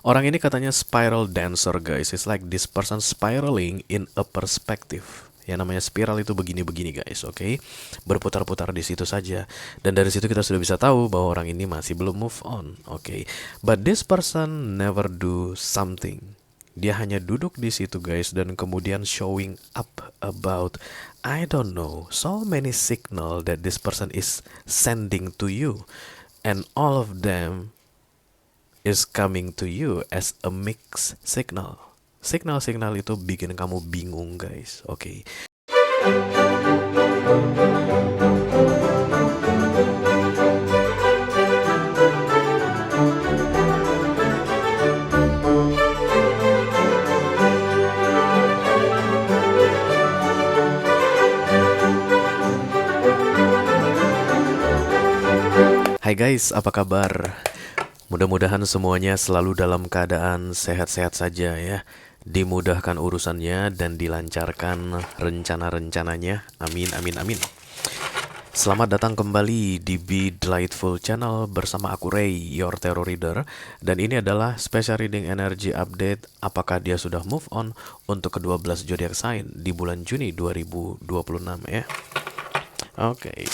Orang ini katanya spiral dancer guys. It's like this person spiraling in a perspective. Yang namanya spiral itu begini-begini guys, oke? Berputar-putar di situ saja. Dan dari situ kita sudah bisa tahu bahwa orang ini masih belum move on, oke? But this person never do something. Dia hanya duduk di situ guys dan kemudian showing up about I don't know so many signal that this person is sending to you, and all of them is coming to you as a mixed signal. Signal-signal itu bikin kamu bingung guys, oke? Hai guys, apa kabar? Mudah-mudahan semuanya selalu dalam keadaan sehat-sehat saja ya. Dimudahkan urusannya dan dilancarkan rencana-rencananya. Amin, amin, amin. Selamat datang kembali di Be Delightful Channel bersama aku Ray, your tarot reader. Dan ini adalah special reading energy update. Apakah dia sudah move on untuk ke-12 zodiac sign di bulan Juni 2026 ya. Oke.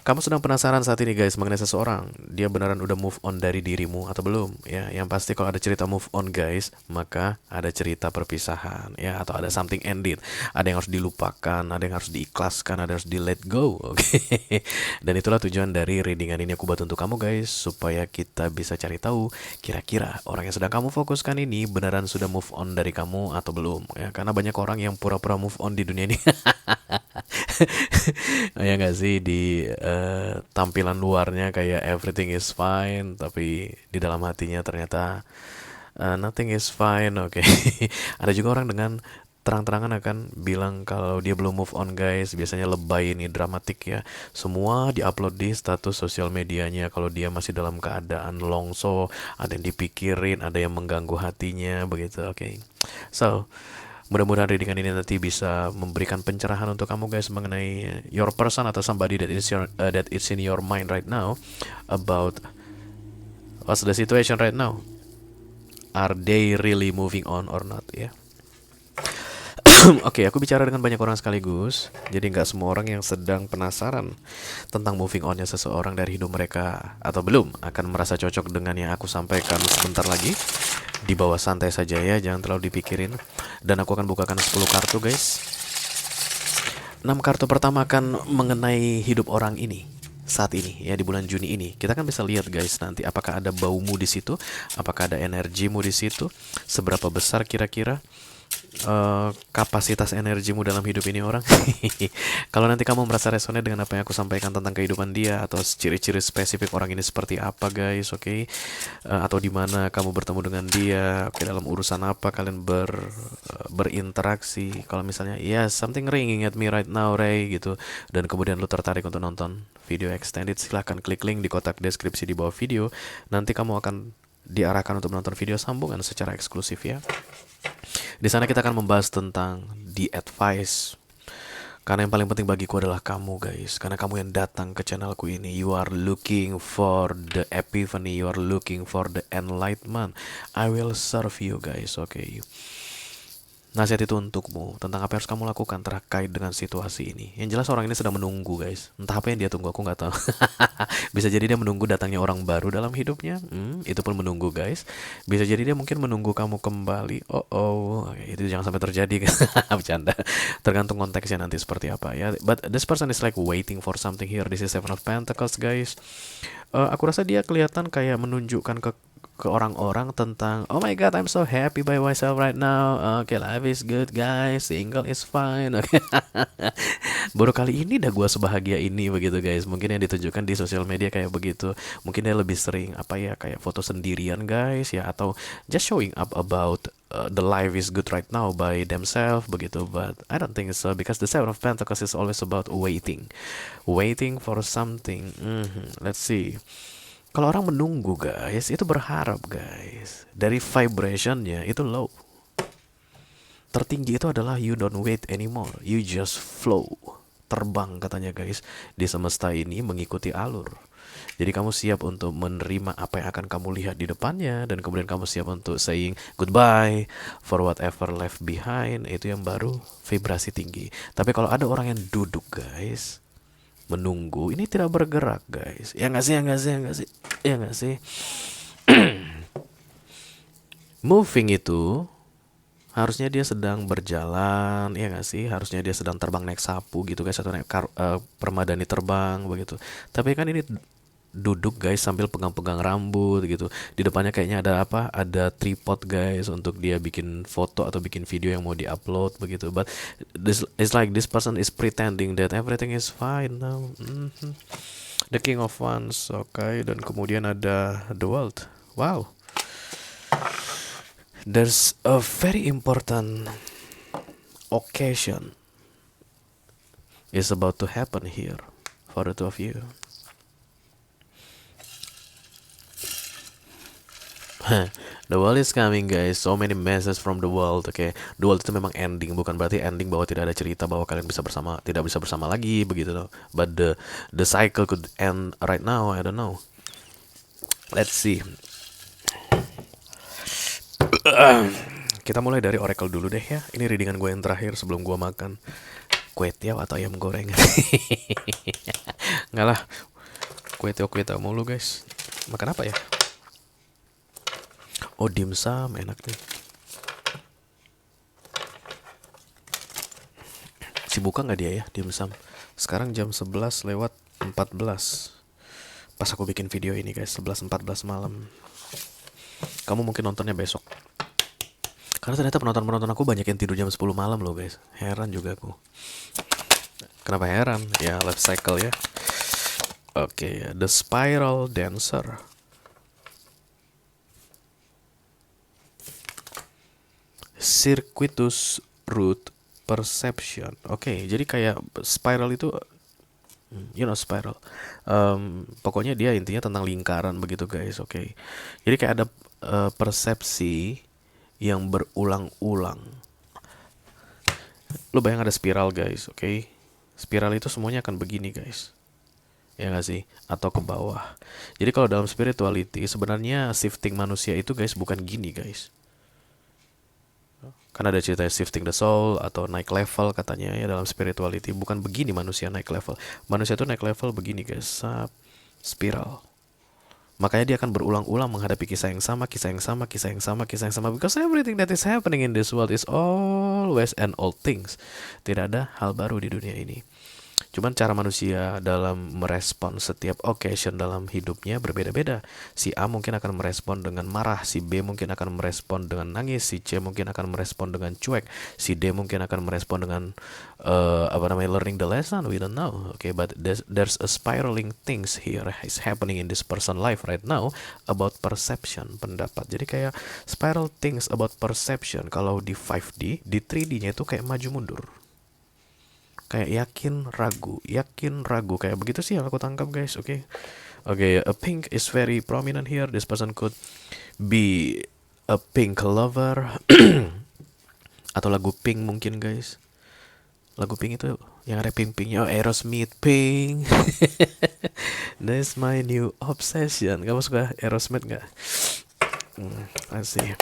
Kamu sedang penasaran saat ini guys mengenai seseorang, dia beneran udah move on dari dirimu atau belum? Ya, yang pasti kalau ada cerita move on guys, maka ada cerita perpisahan ya, atau ada something ended. Ada yang harus dilupakan, ada yang harus diikhlaskan, ada yang harus di let go. Oke. Dan itulah tujuan dari readingan ini aku buat untuk kamu guys, supaya kita bisa cari tahu kira-kira orang yang sedang kamu fokuskan ini beneran sudah move on dari kamu atau belum ya, karena banyak orang yang pura-pura move on di dunia ini. Ya nggak sih, di tampilan luarnya kayak everything is fine, tapi di dalam hatinya ternyata nothing is fine. Oke. Ada juga orang dengan terang-terangan akan bilang kalau dia belum move on guys. Biasanya lebay ini, dramatik ya. Semua diupload di status sosial medianya kalau dia masih dalam keadaan longso, ada yang dipikirin, ada yang mengganggu hatinya begitu. Oke. So, mudah-mudahan readingan ini nanti bisa memberikan pencerahan untuk kamu guys mengenai your person atau somebody that is in your mind right now about what's the situation right now. Are they really moving on or not ya? Oke, aku bicara dengan banyak orang sekaligus, jadi nggak semua orang yang sedang penasaran tentang moving onnya seseorang dari hidup mereka atau belum akan merasa cocok dengan yang aku sampaikan sebentar lagi. Di bawah santai saja ya, jangan terlalu dipikirin. Dan aku akan bukakan 10 kartu guys. 6 kartu pertama akan mengenai hidup orang ini saat ini ya, di bulan Juni ini. Kita kan bisa lihat guys nanti apakah ada baumu di situ, apakah ada energimu di situ, seberapa besar kira-kira kapasitas energimu dalam hidup ini orang. Kalau nanti kamu merasa resonate dengan apa yang aku sampaikan tentang kehidupan dia atau ciri-ciri spesifik orang ini seperti apa guys, oke? Atau di mana kamu bertemu dengan dia, oke, dalam urusan apa kalian berinteraksi. Kalau misalnya ya something ringing at me right now Ray gitu, dan kemudian lu tertarik untuk nonton video extended, silahkan klik link di kotak deskripsi di bawah video. Nanti kamu akan diarahkan untuk menonton video sambungan secara eksklusif ya. Di sana kita akan membahas tentang the advice. Karena yang paling penting bagiku adalah kamu guys. Karena kamu yang datang ke channelku ini, you are looking for the epiphany, you are looking for the enlightenment. I will serve you guys, okay? Nasihat itu untukmu tentang apa yang harus kamu lakukan terkait dengan situasi ini. Yang jelas orang ini sedang menunggu guys. Entah apa yang dia tunggu, aku nggak tahu. Bisa jadi dia menunggu datangnya orang baru dalam hidupnya. Itu pun menunggu guys. Bisa jadi dia mungkin menunggu kamu kembali. Itu jangan sampai terjadi. Bercanda. Tergantung konteksnya nanti seperti apa ya. But this person is like waiting for something here. This is Seven of Pentacles guys. Aku rasa dia kelihatan kayak menunjukkan ke orang-orang tentang oh my god, I'm so happy by myself right now. Okay, life is good guys, single is fine. Okay. Baru kali ini dah gue sebahagia ini begitu guys. Mungkin yang ditunjukkan di sosial media kayak begitu. Mungkin dia lebih sering apa ya, kayak foto sendirian guys ya, atau just showing up about the life is good right now by themselves begitu. But I don't think so, because the Seven of Pentacles is always about waiting for something. Let's see. Kalau orang menunggu guys, itu berharap guys. Dari vibrationnya itu low. Tertinggi itu adalah you don't wait anymore, you just flow. Terbang katanya guys, di semesta ini mengikuti alur. Jadi kamu siap untuk menerima apa yang akan kamu lihat di depannya, dan kemudian kamu siap untuk saying goodbye for whatever left behind. Itu yang baru vibrasi tinggi. Tapi kalau ada orang yang duduk guys, menunggu, ini tidak bergerak guys. Ya nggak sih, ya nggak sih, ya nggak sih, ya nggak sih. Moving itu harusnya dia sedang berjalan, ya nggak sih? Harusnya dia sedang terbang naik sapu gitu guys, atau naik permadani terbang begitu. Tapi kan ini duduk guys sambil pegang-pegang rambut gitu. Di depannya kayaknya ada apa? Ada tripod guys untuk dia bikin foto atau bikin video yang mau diupload begitu. But it's like this person is pretending that everything is fine now. The King of Wands, oke. Dan kemudian ada The World. Wow. There's a very important occasion is about to happen here for the two of you. The world is coming guys. So many messages from the world. Oke, the world itu memang ending, bukan berarti ending bahwa tidak ada cerita bahwa kalian bisa bersama, tidak bisa bersama lagi begitu loh. But the cycle could end right now. I don't know. Let's see. Kita mulai dari oracle dulu deh ya. Ini readingan gue yang terakhir sebelum gue makan kue tiaw atau ayam goreng. Nggak lah, kue tiaw mulu guys. Makan apa ya? Oh, dimsum enak nih. Si buka nggak dia ya dimsum? Sekarang jam 11:14. Pas aku bikin video ini guys, 11:14 malam. Kamu mungkin nontonnya besok. Karena ternyata penonton aku banyak yang tidur jam 10 malam loh guys. Heran juga aku. Kenapa heran? Ya life cycle ya. Oke, The Spiral Dancer. Circuitous Root Perception. Oke, jadi kayak spiral itu, you know spiral. Pokoknya dia intinya tentang lingkaran begitu guys. Oke, jadi kayak ada persepsi yang berulang-ulang. Lo bayang ada spiral guys, oke? Spiral itu semuanya akan begini guys, ya nggak sih? Atau ke bawah. Jadi kalau dalam spirituality sebenarnya shifting manusia itu guys bukan gini guys. Karena ada cerita shifting the soul atau naik level katanya ya dalam spirituality. Bukan begini manusia naik level. Manusia itu naik level begini guys, spiral. Makanya dia akan berulang-ulang menghadapi kisah yang sama, kisah yang sama, kisah yang sama, kisah yang sama. Because everything that is happening in this world is always and all things. Tidak ada hal baru di dunia ini. Cuman cara manusia dalam merespon setiap occasion dalam hidupnya berbeda-beda. Si A mungkin akan merespon dengan marah, si B mungkin akan merespon dengan nangis, si C mungkin akan merespon dengan cuek, si D mungkin akan merespon dengan learning the lesson. We don't know. Okay, but there's a spiraling things here is happening in this person life right now about perception, pendapat. Jadi kayak spiral things about perception. Kalau di 5D, di 3D-nya itu kayak maju mundur. Kayak yakin ragu kayak begitu sih yang aku tangkap guys. Oke, a pink is very prominent here. This person could be a pink lover. Atau lagu Pink mungkin guys. Lagu Pink itu yang ada pink-pinknya. Oh, Aerosmith Pink. That's my new obsession. Kamu suka Aerosmith gak? Asik.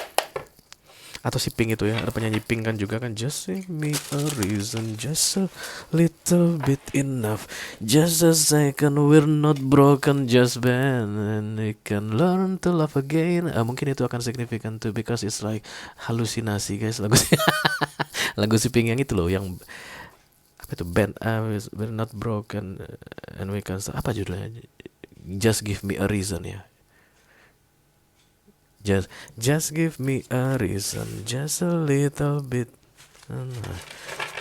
Atau si Pink itu ya, ada penyanyi Pink kan juga kan. Just give me a reason, just a little bit enough, just a second, we're not broken, just bend and we can learn to love again. Mungkin itu akan significant too because it's like halusinasi guys. Lagu si Pink yang itu loh, yang apa itu band, we're not broken and we can, apa judulnya? Just give me a reason ya. Just give me a reason, just a little bit,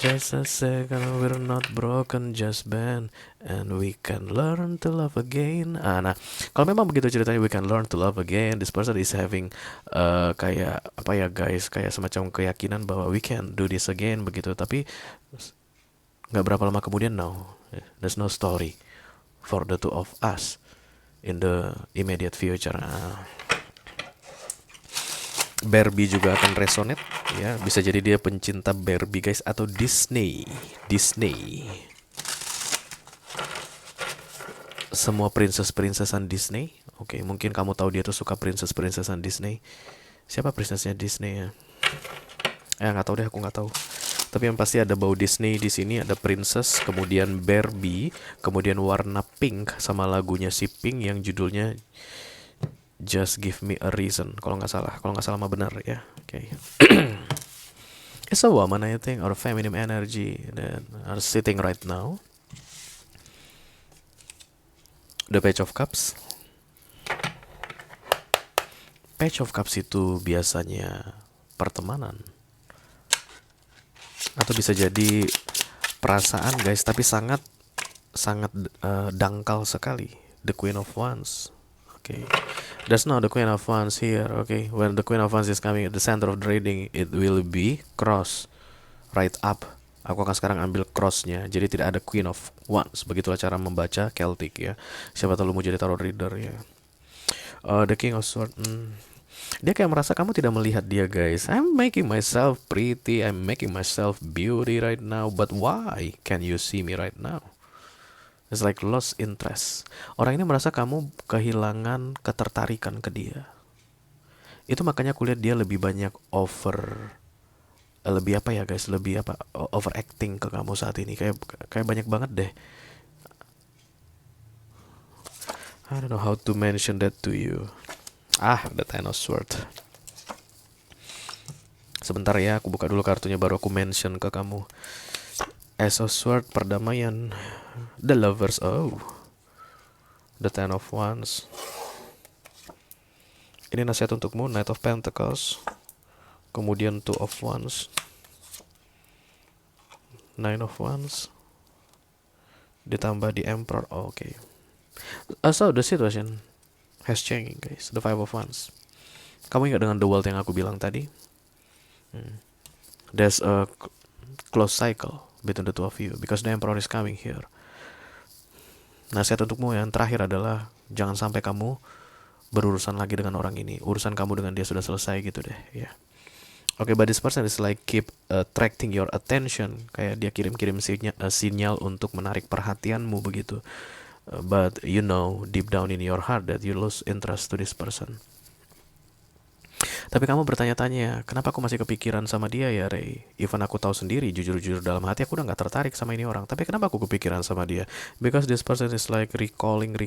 just a second, we're not broken, just bend, and we can learn to love again. Nah, kalau memang begitu ceritanya we can learn to love again, this person is having kayak apa ya guys, kayak semacam keyakinan bahwa we can do this again begitu. Tapi nggak berapa lama kemudian, no, there's no story for the two of us in the immediate future. Barbie juga akan resonate ya, bisa jadi dia pencinta Barbie guys, atau Disney. semua princess-princessan Disney. Oke, mungkin kamu tahu dia tuh suka princess-princessan Disney. Siapa princessnya Disney ya? Nggak tahu deh, aku nggak tahu. Tapi yang pasti ada bau Disney di sini, ada princess, kemudian Barbie, kemudian warna pink sama lagunya si Pink yang judulnya Just Give Me a Reason. Kalau nggak salah mah benar ya. Oke. It's a woman, I think, or feminine energy that are sitting right now. The Page of Cups. Page of Cups itu biasanya pertemanan, atau bisa jadi perasaan guys, tapi sangat dangkal sekali. The Queen of Wands. Okay, there's not the Queen of Wands here. Okay, when the Queen of Wands is coming at the center of the reading, it will be cross, right up. Aku akan sekarang ambil crossnya, jadi tidak ada Queen of Wands. Begitulah cara membaca Celtic ya. Siapa tahu lu mau jadi tarot reader ya. The King of Swords. Dia kayak merasa kamu tidak melihat dia guys. I'm making myself pretty, I'm making myself beauty right now, but why can you see me right now? It's like lost interest. Orang ini merasa kamu kehilangan ketertarikan ke dia. Itu makanya aku lihat dia lebih banyak lebih apa ya guys, lebih apa, overacting ke kamu saat ini. Kayak banyak banget deh. I don't know how to mention that to you. The Ten of Swords. Sebentar ya, aku buka dulu kartunya baru aku mention ke kamu. Ace of Swords, perdamaian. The Lovers, The Ten of Wands. Ini nasihat untukmu, Knight of Pentacles. Kemudian Two of Wands. Nine of Wands. Ditambah di Emperor, okay. So the situation has changed guys. The Five of Wands. Kamu ingat dengan The World yang aku bilang tadi? There's a close cycle between the two of you because the Emperor is coming here. Nasihat untukmu yang terakhir adalah jangan sampai kamu berurusan lagi dengan orang ini. Urusan kamu dengan dia sudah selesai gitu deh ya. Okay, but this person is like keep attracting your attention. Kayak dia kirim-kirim sinyal untuk menarik perhatianmu begitu. But you know deep down in your heart that you lose interest to this person. Tapi kamu bertanya-tanya, kenapa aku masih kepikiran sama dia ya Ray? Even aku tahu sendiri, jujur-jujur dalam hati aku udah gak tertarik sama ini orang. Tapi kenapa aku kepikiran sama dia? Because this person is like recalling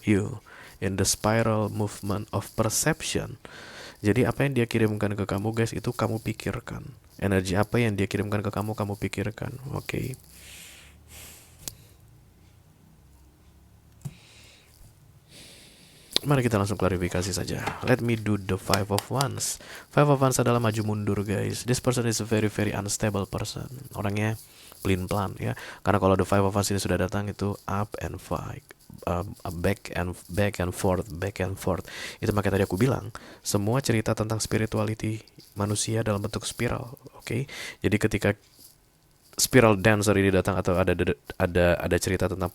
you in the spiral movement of perception. Jadi apa yang dia kirimkan ke kamu guys, itu kamu pikirkan. Energi apa yang dia kirimkan ke kamu, kamu pikirkan. Okay. Mari kita langsung klarifikasi saja. Let me do the Five of Wands. Five of Wands adalah maju mundur guys. This person is a very very unstable person. Orangnya pelin-pelan ya. Karena kalau the Five of Wands ini sudah datang itu up and fight, back and forth. Itu makanya tadi aku bilang semua cerita tentang spirituality manusia dalam bentuk spiral. Okay? Jadi ketika spiral dancer ini datang atau ada cerita tentang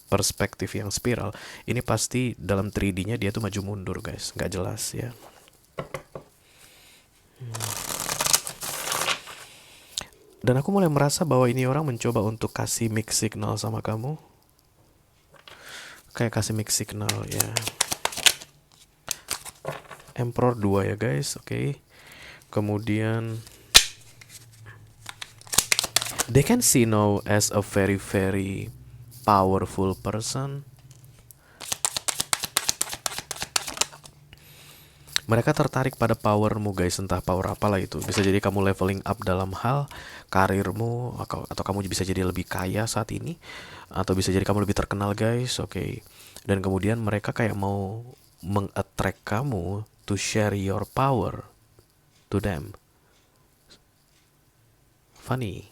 perspektif yang spiral, ini pasti dalam 3D-nya dia tuh maju mundur guys, nggak jelas ya. Dan aku mulai merasa bahwa ini orang mencoba untuk kasih mix signal sama kamu, kayak kasih mix signal ya. Emperor 2 ya guys, oke. Kemudian they can see now as a very very powerful person. Mereka tertarik pada powermu guys, entah power apalah itu. Bisa jadi kamu leveling up dalam hal karirmu, atau kamu bisa jadi lebih kaya saat ini, atau bisa jadi kamu lebih terkenal guys, oke. Dan kemudian mereka kayak mau meng-attract kamu to share your power to them. Funny.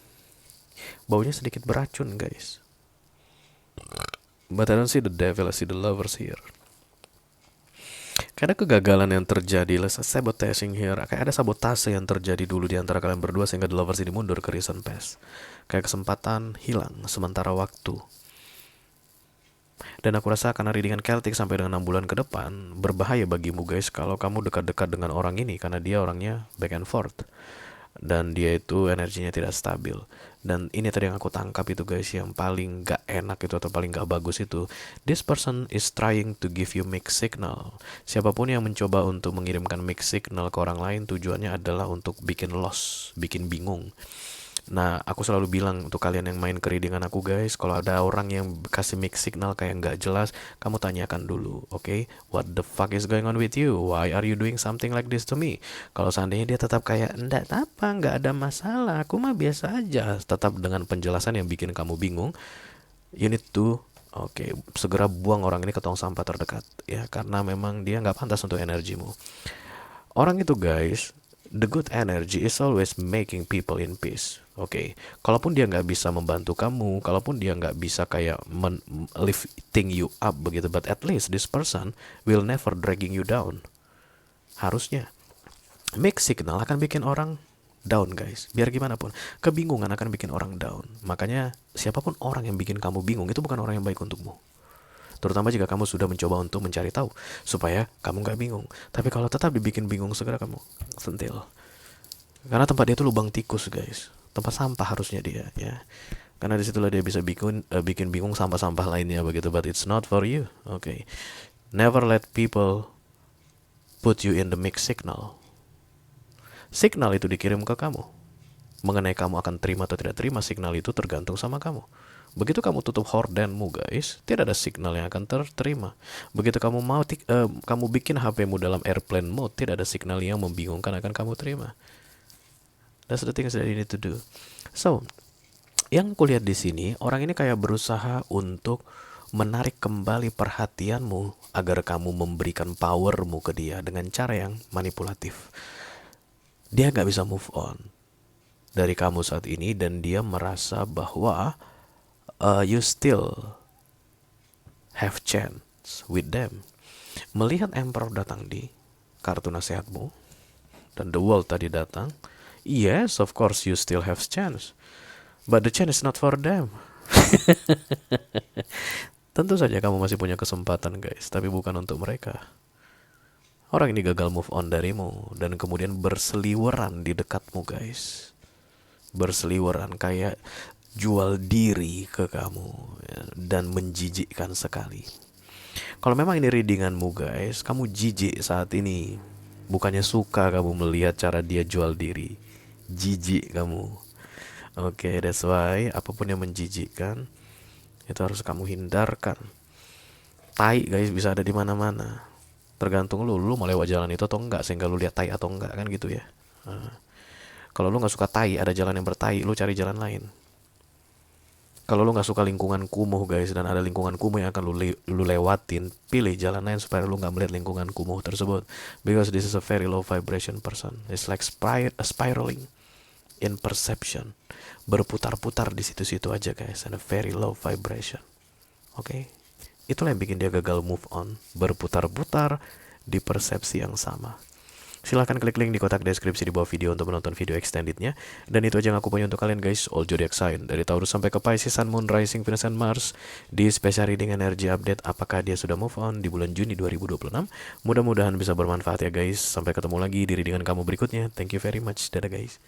Baunya sedikit beracun guys. But I don't see the devil, I see the lovers here. Kayak ada kegagalan yang terjadi, sabotaging here. Kayak ada sabotase yang terjadi dulu di antara kalian berdua sehingga the lovers ini mundur ke recent past. Kayak kesempatan hilang sementara waktu. Dan aku rasa karena readingan Celtic sampai dengan 6 bulan ke depan berbahaya bagimu guys kalau kamu dekat-dekat dengan orang ini, karena dia orangnya back and forth. dan dia itu energinya tidak stabil. Dan ini tadi yang aku tangkap itu guys, yang paling gak enak itu atau paling gak bagus itu, this person is trying to give you mixed signal. Siapapun yang mencoba untuk mengirimkan mixed signal ke orang lain, tujuannya adalah untuk bikin lost, bikin bingung. Nah, aku selalu bilang untuk kalian yang main keridingan aku guys, kalau ada orang yang kasih mix signal kayak nggak jelas, kamu tanyakan dulu, oke? What the fuck is going on with you? Why are you doing something like this to me? Kalau seandainya dia tetap kayak, enggak apa, nggak ada masalah, aku mah biasa aja, tetap dengan penjelasan yang bikin kamu bingung, you need to, segera buang orang ini ke tong sampah terdekat, ya, karena memang dia nggak pantas untuk energimu. Orang itu guys, the good energy is always making people in peace. Kalaupun dia nggak bisa membantu kamu, kalaupun dia nggak bisa kayak lifting you up begitu, but at least this person will never dragging you down. Harusnya. Mixed signal akan bikin orang down guys. Biar gimana pun, kebingungan akan bikin orang down. Makanya siapapun orang yang bikin kamu bingung, itu bukan orang yang baik untukmu. Terutama jika kamu sudah mencoba untuk mencari tahu, supaya kamu nggak bingung. Tapi kalau tetap dibikin bingung, segera kamu sentil. Karena tempat dia itu lubang tikus guys, tempat sampah harusnya dia, ya. Karena disitulah dia bisa bikin bingung sampah-sampah lainnya begitu. But it's not for you. Never let people put you in the mixed signal. Signal itu dikirim ke kamu. Mengenai kamu akan terima atau tidak terima signal itu tergantung sama kamu. Begitu kamu tutup hordenmu guys, tidak ada signal yang akan terima. Begitu kamu kamu bikin HP-mu dalam airplane mode, tidak ada signal yang membingungkan akan kamu terima. That's the things that you need to do. So, yang kulihat di sini, orang ini kayak berusaha untuk menarik kembali perhatianmu agar kamu memberikan powermu ke dia dengan cara yang manipulatif. Dia gak bisa move on dari kamu saat ini, dan dia merasa bahwa you still have chance with them. Melihat Emperor datang di kartu nasihatmu, dan The World tadi datang, yes, of course you still have chance, but the chance is not for them. Tentu saja kamu masih punya kesempatan guys, tapi bukan untuk mereka. Orang ini gagal move on darimu, dan kemudian berseliweran di dekatmu guys. Berseliweran kayak jual diri ke kamu, ya, dan menjijikkan sekali. Kalau memang ini readinganmu guys, kamu jijik saat ini. Bukannya suka kamu melihat cara dia jual diri, jijik kamu. That's why apapun yang menjijikkan itu harus kamu hindarkan. Tai guys bisa ada di mana-mana. Tergantung lu mau lewat jalan itu atau enggak, sehingga lu lihat tai atau enggak, kan gitu ya. Kalau lu nggak suka tai, ada jalan yang bertai, lu cari jalan lain. Kalau lu nggak suka lingkungan kumuh guys, dan ada lingkungan kumuh yang akan lu lewatin, pilih jalan lain supaya lu nggak melihat lingkungan kumuh tersebut. Because this is a very low vibration person. It's like spiraling in perception, berputar-putar di situ-situ aja guys, and a very low vibration. Itulah yang bikin dia gagal move on, berputar-putar di persepsi yang sama. Silahkan klik link di kotak deskripsi di bawah video untuk menonton video extendednya. Dan itu aja yang aku punya untuk kalian guys, all zodiac sign dari Taurus sampai ke Pisces, Sun, Moon, Rising, Venus, and Mars di special reading energy update. Apakah dia sudah move on di bulan Juni 2026? Mudah-mudahan bisa bermanfaat ya guys. Sampai ketemu lagi di readingan kamu berikutnya. Thank you very much. Dadah guys.